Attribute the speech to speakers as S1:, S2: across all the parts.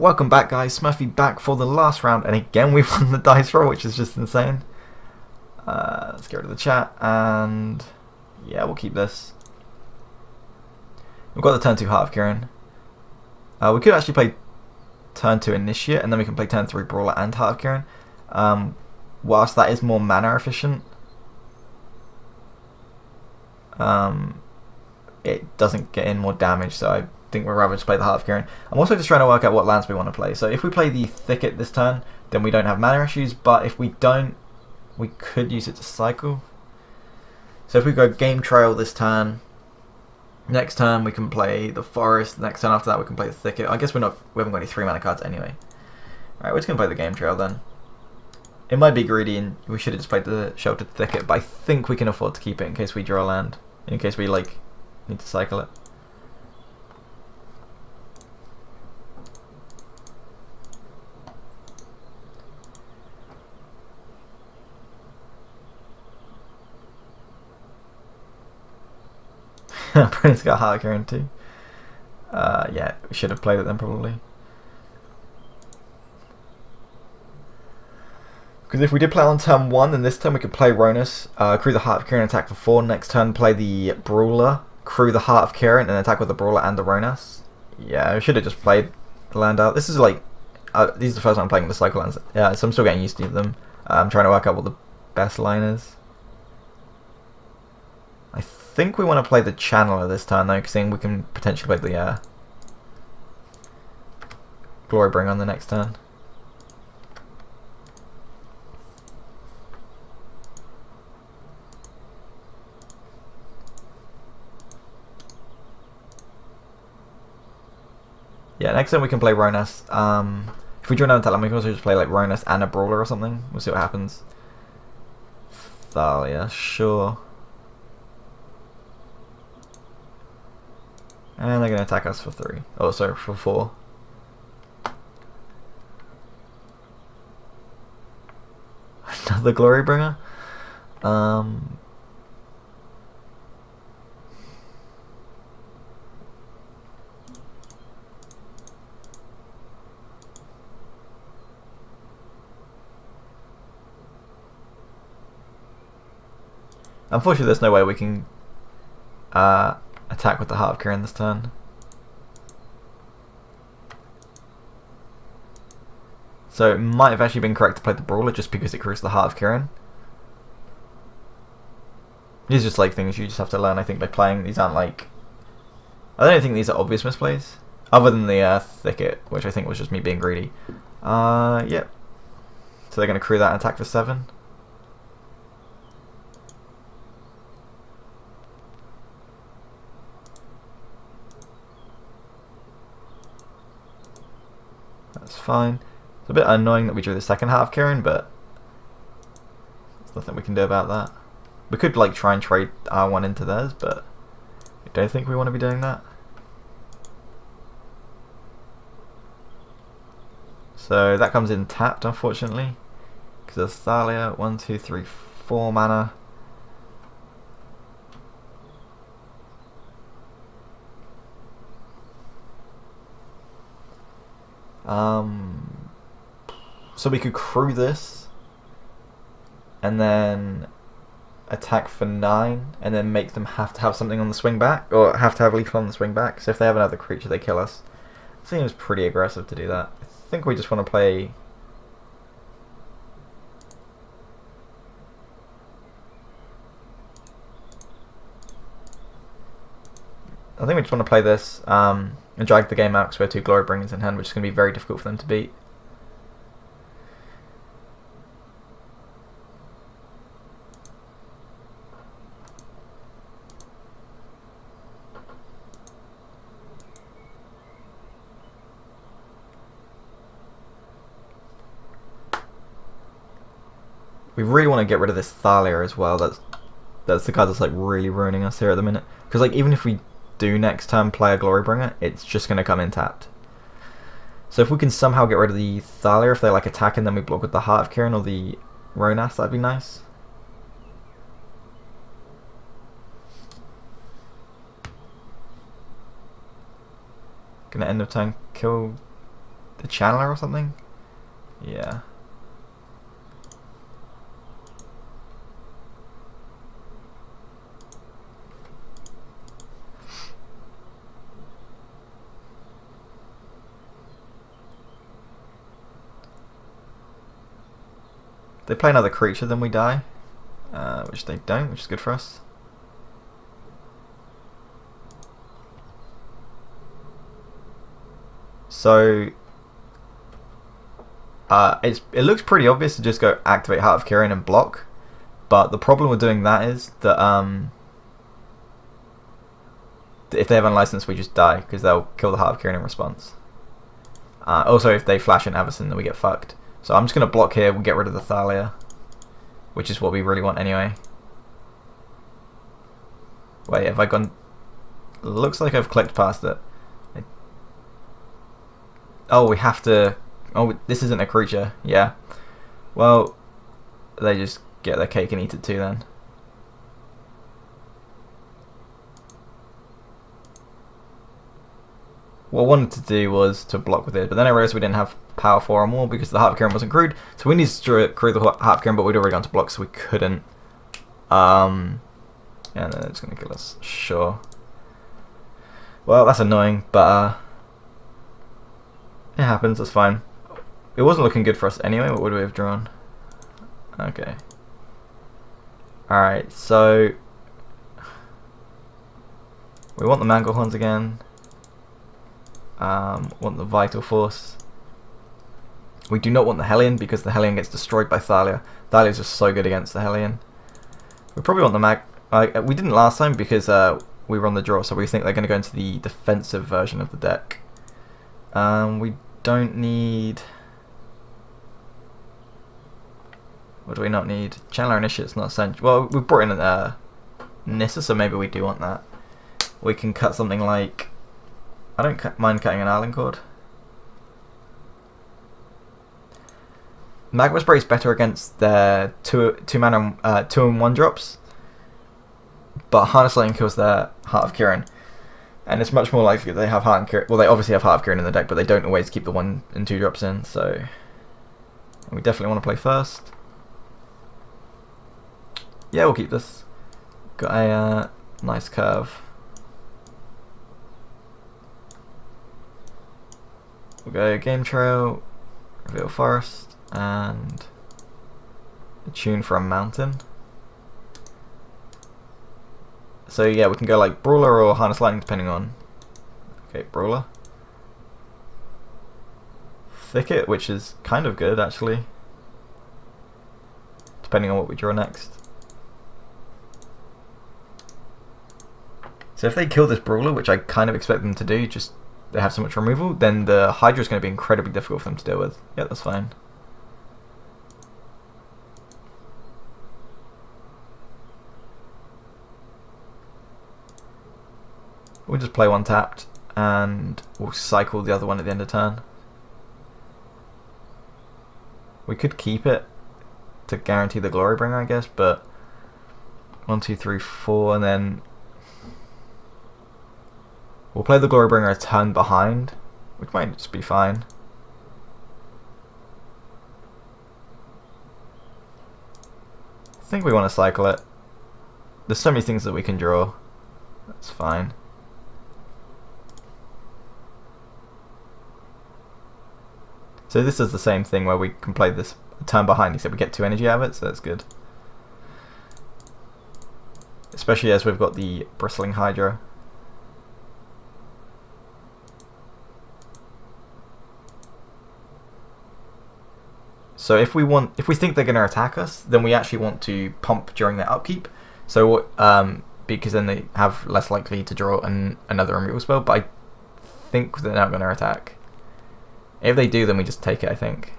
S1: welcome back guys, Smurfy back for the last round, and again we've won the dice roll, which is just insane. Let's get rid of the chat, and yeah, we'll keep this. We've got the turn 2 Heart of Kiran. We could actually play turn 2 Initiate, and then we can play turn 3 Brawler and Heart of Kiran. Whilst that is more mana efficient, it doesn't get in more damage, so I think we'd rather just play the Heart of Kiran. I'm also just trying to work out what lands we want to play. So if we play the Thicket this turn, then we don't have mana issues, but if we don't, we could use it to cycle. So if we go Game Trail this turn, next turn we can play the Forest, next turn after that we can play the Thicket. I guess we haven't got any 3 mana cards anyway. Alright, we're just going to play the Game Trail then. It might be greedy and we should have just played the Sheltered Thicket, but I think we can afford to keep it in case we draw land, in case we need to cycle it. Prince got Heart of Kiran too. Yeah, we should have played it then probably. Because if we did play on turn 1, then this turn we could play Ronus, crew the Heart of Kiran, attack for 4. Next turn play the Brawler, crew the Heart of Kiran, and attack with the Brawler and the Ronus. Yeah, we should have just played the land out. This is these are the first time I'm playing the cycle lands. Yeah, so I'm still getting used to them. I'm trying to work out what the best line is. I think we want to play the Channeler this turn though, because then we can potentially play the Glorybringer on the next turn. Yeah, next turn we can play Ronus. If we draw down talent, we can also just play like Ronus and a Brawler or something. We'll see what happens. Thalia, sure. And they're going to attack us for 3. Oh, sorry, for 4. Another Glorybringer. Unfortunately, there's no way we can attack with the Heart of Kiran this turn. So it might have actually been correct to play the Brawler just because it creates the Heart of Kiran. These are just things you just have to learn, I think, by playing. These aren't I don't think these are obvious misplays. Other than the Thicket, which I think was just me being greedy. Yep. So they're going to crew that and attack for 7. That's fine. It's a bit annoying that we drew the second Heart of Kiran, but there's nothing we can do about that. We could try and trade our one into theirs, but I don't think we want to be doing that. So that comes in tapped, unfortunately, because of Thalia. 1, 2, 3, 4 mana. So we could crew this and then attack for 9 and then make them have to have something on the swing back, or have to have lethal on the swing back. So if they have another creature, they kill us. Seems pretty aggressive to do that. I think we just want to play... I think we just want to play this and drag the game out because we have 2 Glorybringers in hand, which is going to be very difficult for them to beat. We really want to get rid of this Thalia as well. That's the card that's really ruining us here at the minute. Because even if we do next turn play a Glorybringer, it's just going to come in tapped. So if we can somehow get rid of the Thalia, if they attack and then we block with the Heart of Kiran or the Ronus, that'd be nice. Gonna end of turn kill the channeler or something? Yeah. They play another creature, then we die. Which they don't, which is good for us. So it looks pretty obvious to just go activate Heart of Kiran and block, but the problem with doing that is that if they have Unlicensed, we just die because they'll kill the Heart of Kiran in response. Also, if they flash an Avacyn, then we get fucked. So I'm just going to block here, we'll get rid of the Thalia, which is what we really want anyway. Wait, have I gone... Looks like I've clicked past it. Oh, we have to... Oh, this isn't a creature. Yeah. Well, they just get their cake and eat it too then. What I wanted to do was to block with it, but then I realised we didn't have power 4 or more because the Heart of Kiran wasn't crewed. So we needed to crew the Heart of Kiran, but we'd already gone to block, so we couldn't. Yeah, and then it's going to kill us. Sure. Well, that's annoying, but it happens, that's fine. It wasn't looking good for us anyway. What would we have drawn? Okay. Alright, so we want the Manglehorns again. Want the Vital Force. We do not want the Hellion because the Hellion gets destroyed by Thalia. Thalia is just so good against the Hellion. We probably want the we didn't last time because we were on the draw, so we think they're going to go into the defensive version of the deck. We don't need... What do we not need? Channeler Initiate's not essential. Well, we brought in Nissa, so maybe we do want that. We can cut something like... I don't mind cutting an Island Cord. Magma Spray is better against their 2-mana 2-and-1 drops, but Harness Lightning kills their Heart of Kiran, and it's much more likely they have Heart of Kiran. Well, they obviously have Heart of Kiran in the deck, but they don't always keep the 1 and 2 drops in. So we definitely want to play first. Yeah, we'll keep this. Got a nice curve. We'll go Game Trail, Reveal Forest, and a Tune for a Mountain. So yeah, we can go like Brawler or Harness Lightning depending on... Okay, Brawler. Thicket, which is kind of good actually, depending on what we draw next. So if they kill this Brawler, which I kind of expect them to do, just they have so much removal, then the Hydra is going to be incredibly difficult for them to deal with. Yeah, that's fine. We'll just play one tapped, and we'll cycle the other one at the end of turn. We could keep it to guarantee the Glorybringer, I guess, but 1, 2, 3, 4, and then we'll play the Glorybringer a turn behind, which might just be fine. I think we want to cycle it. There's so many things that we can draw. That's fine. So this is the same thing where we can play this a turn behind, except we get 2 energy out of it, so that's good. Especially as we've got the Bristling Hydra. So if we think they're going to attack us, then we actually want to pump during their upkeep. So because then they have less likely to draw another removal spell. But I think they're not going to attack. If they do, then we just take it, I think.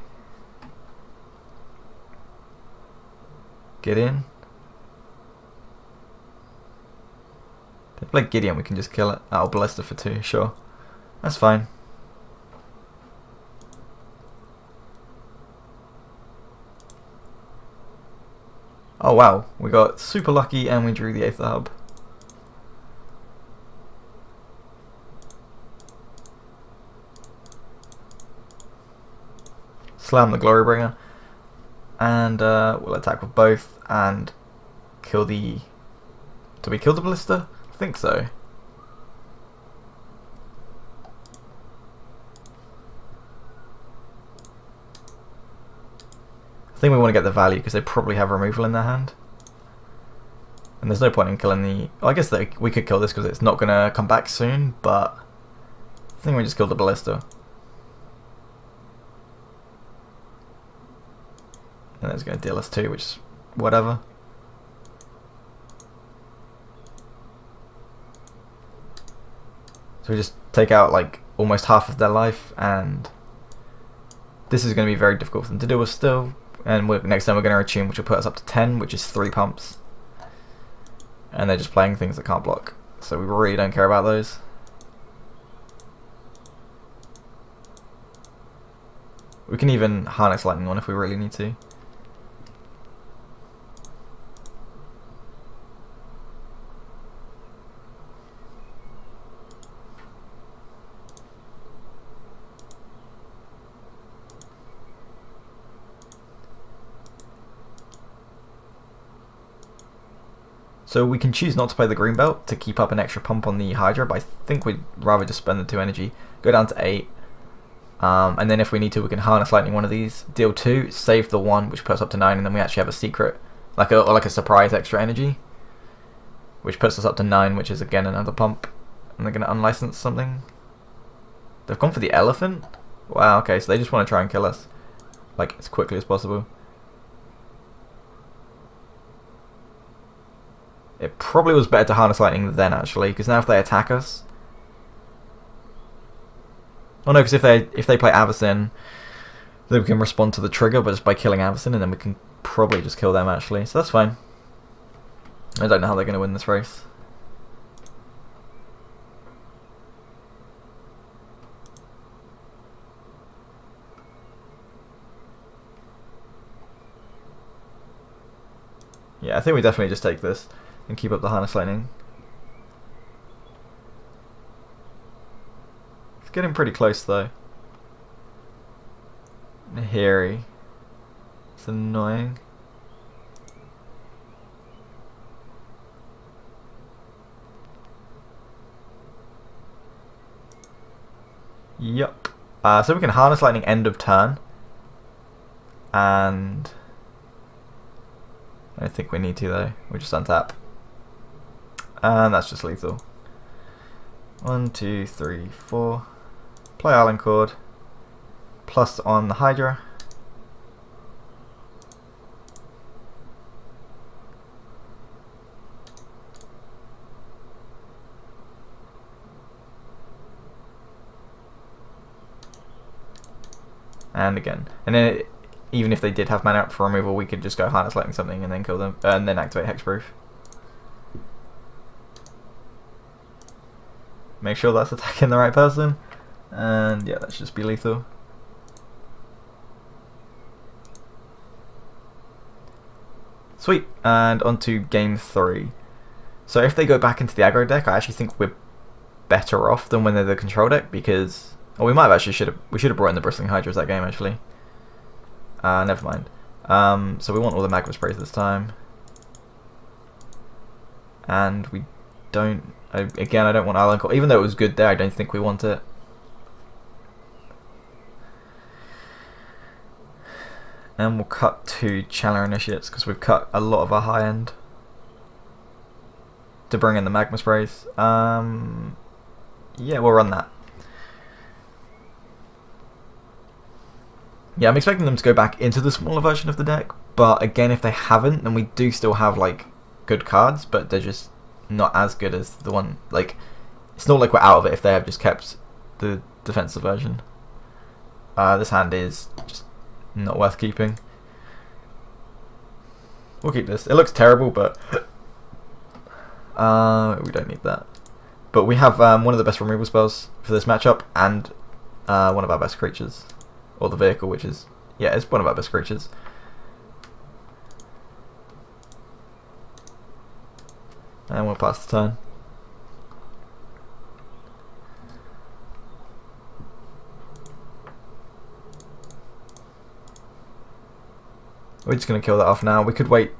S1: Gideon. If they play Gideon, we can just kill it. Oh, Ballista for 2, sure. That's fine. Oh wow, we got super lucky and we drew the Aether Hub. slam the Glorybringer, and we'll attack with both and kill the... Do we kill the Ballista? I think so. I think we want to get the value because they probably have removal in their hand. And there's no point in killing the... Well, I guess we could kill this because it's not going to come back soon, but I think we just killed the Ballista. And it's going to deal us 2, which is whatever. So we just take out like almost half of their life, and this is going to be very difficult for them to deal with still. And next time we're going to attune, which will put us up to 10, which is 3 pumps. And they're just playing things that can't block, so we really don't care about those. We can even harness lightning on if we really need to. So we can choose not to play the green belt to keep up an extra pump on the Hydra, but I think we'd rather just spend the 2 energy, go down to 8, and then if we need to we can harness lightning one of these, deal 2, save the 1 which puts us up to 9, and then we actually have a secret, like a surprise extra energy, which puts us up to 9, which is again another pump, and they're going to unlicense something. They've gone for the elephant? Wow, okay, so they just want to try and kill us, like as quickly as possible. It probably was better to harness lightning then, actually, because now if they attack us... Oh no, because if they play Avacyn, then we can respond to the trigger, but just by killing Avacyn, and then we can probably just kill them, actually. So that's fine. I don't know how they're going to win this race. Yeah, I think we definitely just take this and keep up the harness lightning. It's getting pretty close though. Nahiri. It's annoying. Yup. So we can harness lightning end of turn. And I don't think we need to though. We just untap. And that's just lethal. 1, 2, 3, 4. Play Island Chord. Plus on the Hydra. And again. And then even if they did have mana up for removal, we could just go harness lightning something and then kill them. And then activate Hexproof. Make sure that's attacking the right person, and yeah, that should just be lethal. Sweet, and on to game 3. So if they go back into the aggro deck, I actually think we're better off than when they're the control deck, because we might have actually should have brought in the Bristling Hydras that game actually. Never mind. So we want all the magma sprays this time, and we don't. Again, I don't want Island Chord. Even though it was good there, I don't think we want it. And we'll cut to Channeler Initiates, because we've cut a lot of our high end to bring in the magma sprays. Yeah, we'll run that. Yeah, I'm expecting them to go back into the smaller version of the deck, but again, if they haven't, then we do still have like good cards, but they're just not as good as the one. Like, it's not like we're out of it if they have just kept the defensive version. This hand is just not worth keeping. We'll keep this. It looks terrible, but we don't need that. But we have one of the best removal spells for this matchup, and one of our best creatures, or the vehicle, which is, yeah, it's one of our best creatures. And we'll pass the turn. We're just going to kill that off now. We could wait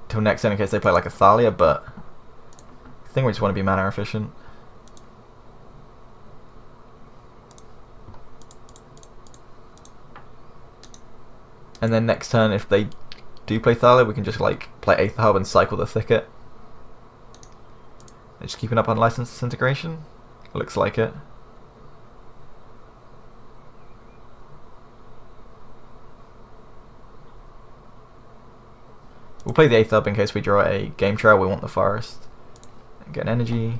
S1: till next turn in case they play like a Thalia, but I think we just want to be mana efficient. And then next turn, if they do play Thalia, we can just like play Aether Hub and cycle the Thicket. They're just keeping up on Unlicensed Disintegration. Looks like it. We'll play the Aether Hub in case we draw a Game Trail. We want the Forest. And get an energy.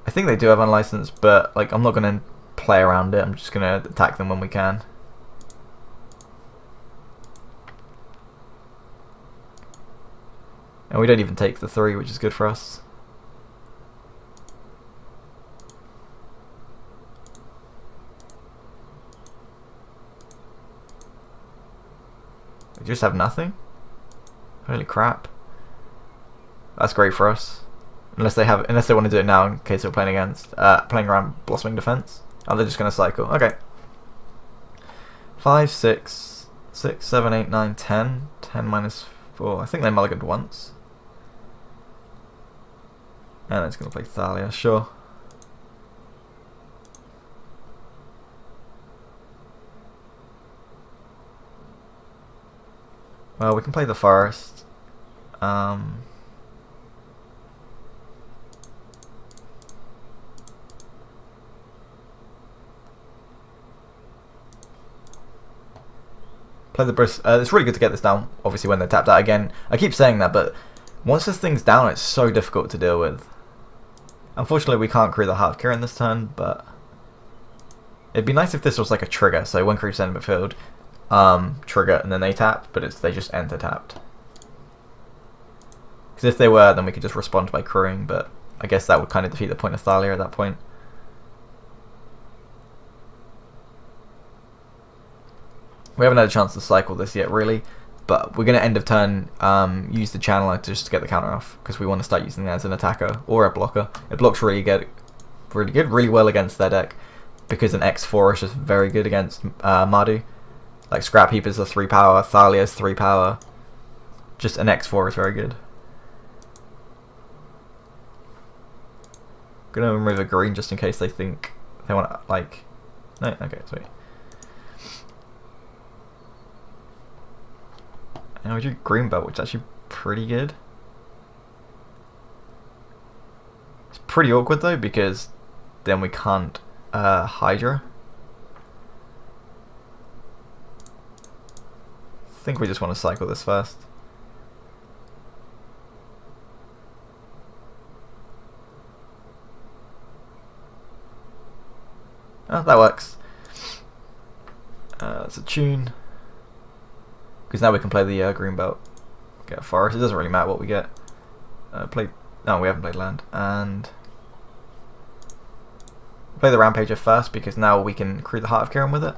S1: I think they do have Unlicensed, but like I'm not going to play around it. I'm just going to attack them when we can. And we don't even take the 3, which is good for us. We just have nothing? Holy crap. That's great for us. Unless they want to do it now in case we're playing around Blossoming Defense. Oh, they're just gonna cycle. Okay. 5, 6, 6, 7, 8, 9, 10. 10 minus 4. I think they mulliganed once. And it's gonna play Thalia, sure. Well, we can play the Forest. Play the Bris. It's really good to get this down, obviously, when they're tapped out again. I keep saying that, but once this thing's down, it's so difficult to deal with. Unfortunately, we can't create the Heart of Kiran this turn, but it'd be nice if this was like a trigger. So when creatures enter the field, trigger, and then they tap, but they just enter tapped. Because if they were, then we could just respond by crewing, but I guess that would kind of defeat the point of Thalia at that point. We haven't had a chance to cycle this yet, really, but we're going to end of turn use the Channeler just to get the counter off, because we want to start using it as an attacker or a blocker. It blocks really well against their deck, because an X4 is just very good against Mardu. Like Scrap Heap is a 3 power, Thalia is 3 power. Just an X4 is very good. Gonna remove a green just in case they think they want to like. No, okay, sweet. And we do Green Belt, which is actually pretty good. It's pretty awkward though, because then we can't Hydra. I think we just want to cycle this first. Oh, that works. That's a tune. Because now we can play the Green Belt. Get a Forest. It doesn't really matter what we get. No, we haven't played land. And play the Rampager first, because now we can create the Heart of Kiran with it.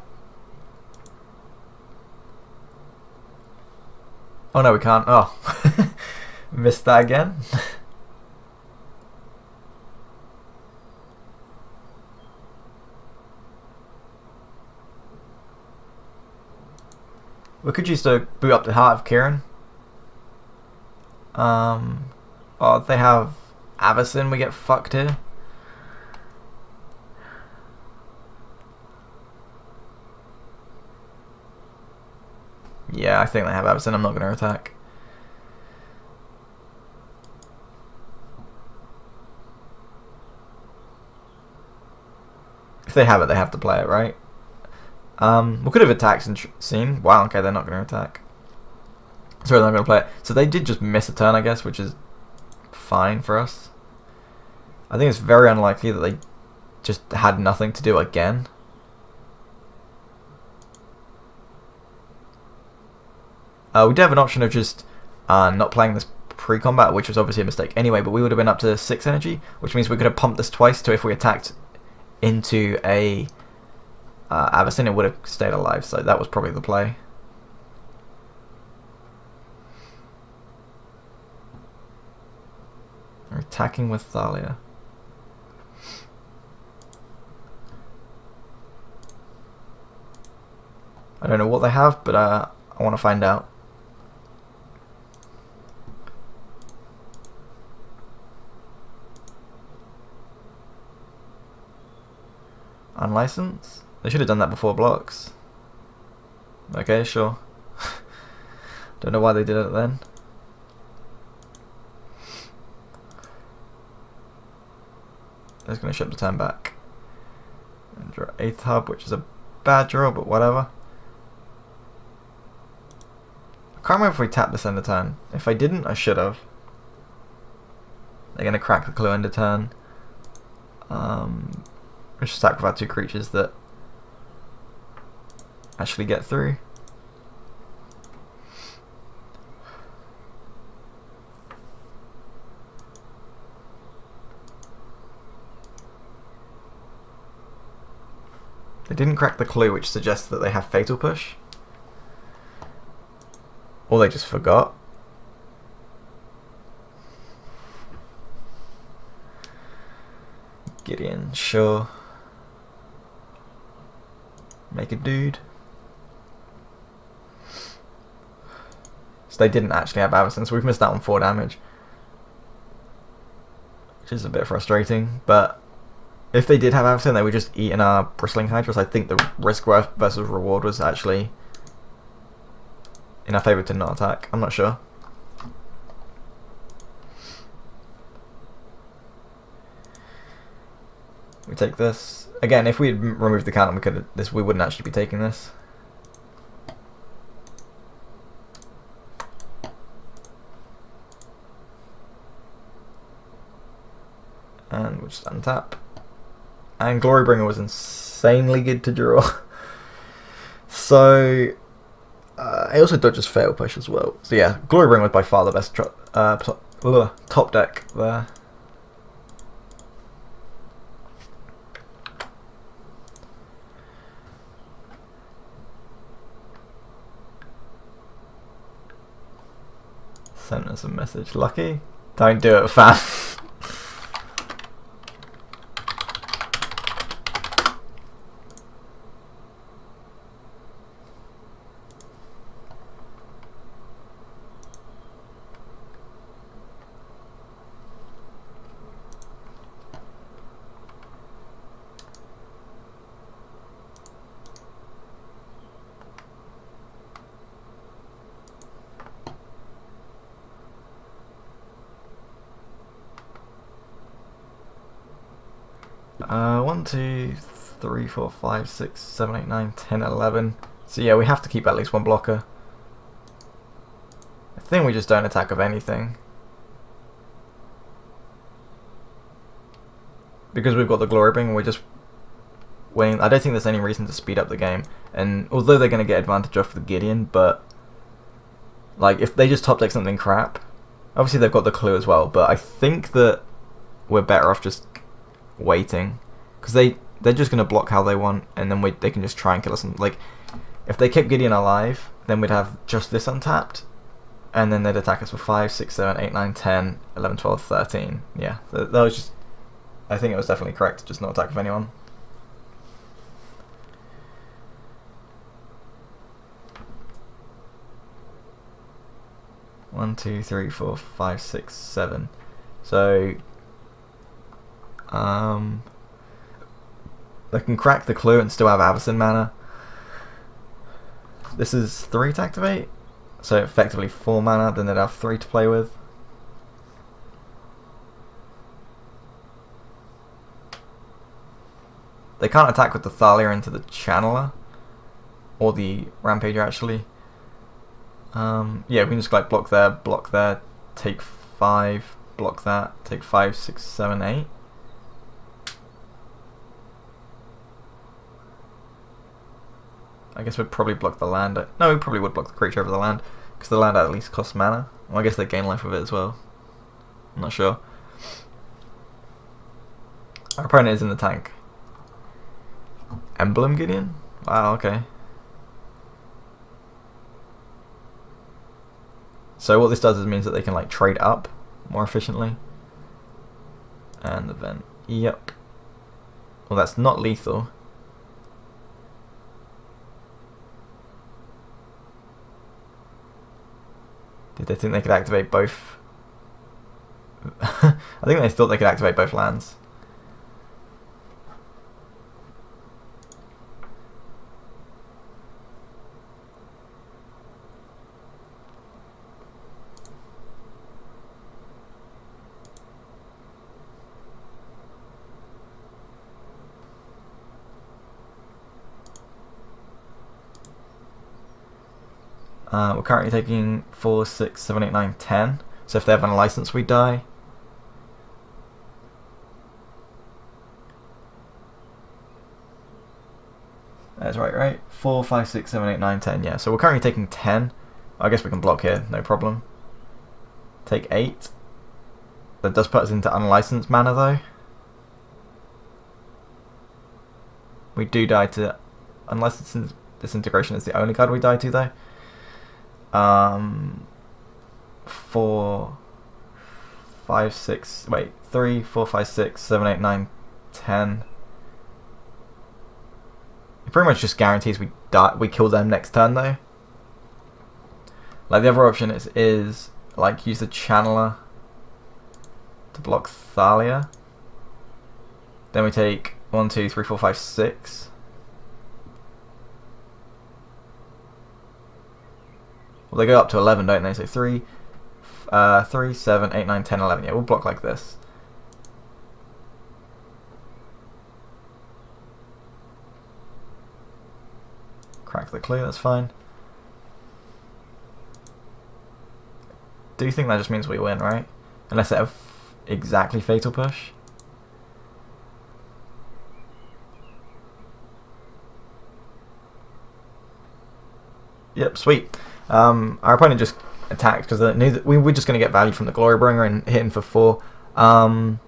S1: Oh no, we can't. Oh, missed that again. We could use to boot up the Heart of Kiran. Oh, if they have Avacyn, we get fucked here. Yeah, I think they have Avacyn. I'm not going to attack. If they have it, they have to play it, right? We could have attacked and seen. Wow, okay, they're not going to attack. Sorry, they're not going to play it. So they did just miss a turn, I guess, which is fine for us. I think it's very unlikely that they just had nothing to do again. We do have an option of just not playing this pre-combat, which was obviously a mistake anyway, but we would have been up to 6 energy, which means we could have pumped this twice, so if we attacked into a Avacyn, it would have stayed alive, so that was probably the play. We're attacking with Thalia. I don't know what they have, but I want to find out. Unlicensed? They should have done that before blocks. Okay, sure. Don't know why they did it then. That's going to ship the turn back. And draw 8th hub, which is a bad draw, but whatever. I can't remember if we tapped this end of turn. If I didn't, I should have. They're going to crack the clue end of turn. We should stack with our 2 creatures that actually get through. They didn't crack the clue, which suggests that they have Fatal Push. Or they just forgot. Gideon, sure. Make a dude. So they didn't actually have Avacyn, so we've missed out on 4 damage. Which is a bit frustrating, but if they did have Avacyn, they would just eat in our Bristling Hydras. I think the risk versus reward was actually in our favour to not attack. I'm not sure. We take this. Again, if we had removed the counter, we wouldn't actually be taking this. And we'll just untap. And Glorybringer was insanely good to draw. So I also dodges Fatal Push as well. So yeah, Glorybringer was by far the best top deck there. Sent us a message. Lucky? Don't do it, fam. One, 2, 3, 4, 5, 6, 7, 8, 9, 10, 11. So yeah, we have to keep at least 1 blocker. I think we just don't attack of anything. Because we've got the Glorybringer, we're just waiting. I don't think there's any reason to speed up the game. And although they're going to get advantage off the Gideon, but like if they just top deck something crap, obviously they've got the clue as well, but I think that we're better off just waiting. Because they're just going to block how they want, and then they can just try and kill us. And, like, if they kept Gideon alive, then we'd have just this untapped, and then they'd attack us for 5, 6, 7, 8, 9, 10, 11, 12, 13. Yeah, that was just... I think it was definitely correct to just not attack with anyone. One, 2, 3, 4, 5, 6, 7. So... they can crack the clue and still have Avacyn mana. This is 3 to activate, so effectively 4 mana, then they'd have 3 to play with. They can't attack with the Thalia into the Channeler, or the Rampager actually. Yeah, we can just like block there, take 5, block that, take 5, 6, 7, 8. I guess we'd probably block the land. No, we probably would block the creature over the land, because the land at least costs mana. Well, I guess they gain life with it as well. I'm not sure. Our opponent is in the tank. Emblem Gideon? Wow, okay. So what this does is means that they can like trade up more efficiently. And the vent. Yep. Well, that's not lethal. Did they think they could activate both? I think they thought they could activate both lands. We're currently taking 4, 6, 7, 8, 9, 10. So if they have a license, we die. That's right? 4, 5, 6, 7, 8, 9, 10. Yeah, so we're currently taking 10. I guess we can block here, no problem. Take 8. That does put us into unlicensed mana, though. We do die to unlicensed disintegration is the only card we die to, though. 4, 5, 6, wait, 3, 4, 5, 6, 7, 8, 9, 10. It pretty much just guarantees we die, we kill them next turn, though. Like, the other option is like, use the Channeler to block Thalia. Then we take 1, 2, 3, 4, 5, 6. Well, they go up to 11, don't they? So 3, 7, 8, 9, 10, 11. Yeah, we'll block like this. Crack the clue, that's fine. Do you think that just means we win, right? Unless they have exactly Fatal Push. Yep, sweet. Our opponent just attacked because they knew that we were just going to get value from the Glorybringer and hitting for 4. So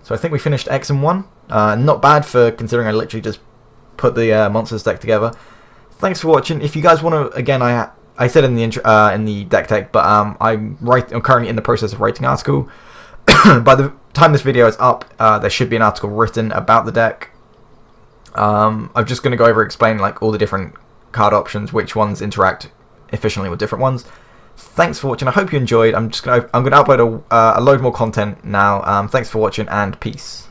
S1: I think we finished X and 1. Not bad for considering I literally just put the monsters deck together. Thanks for watching. If you guys want to, again, I said in the intro, in the deck tech, but I'm currently in the process of writing an article. By the time this video is up, there should be an article written about the deck. I'm just going to go over and explain like all the different card options, which ones interact efficiently with different ones. Thanks for watching. I hope you enjoyed. I'm gonna upload a load more content now. Thanks for watching and peace.